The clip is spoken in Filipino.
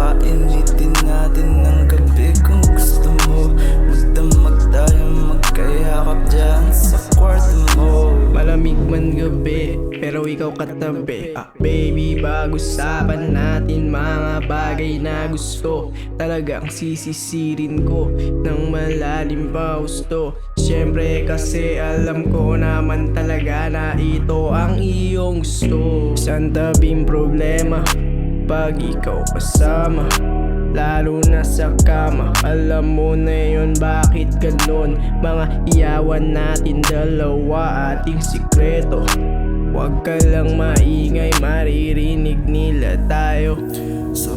painitin natin ng gabi. Kung gusto mo, magdamag tayo, magkayakap dyan sa kwarto mo. Malamig man gabi, pero ikaw katabi. Baby, pag-usapan natin mga bagay na gusto. Talagang sisisirin ko ng malalim pa gusto. Siyempre kasi alam ko naman talaga na ito ang iyong gusto. Isang tabing problema pag ikaw kasama, lalo na sa kama. Alam mo na yun, bakit ganon? Mga iyawan natin dalawa, ating sikreto. Huwag ka lang maingay, maririnig nila tayo. Sa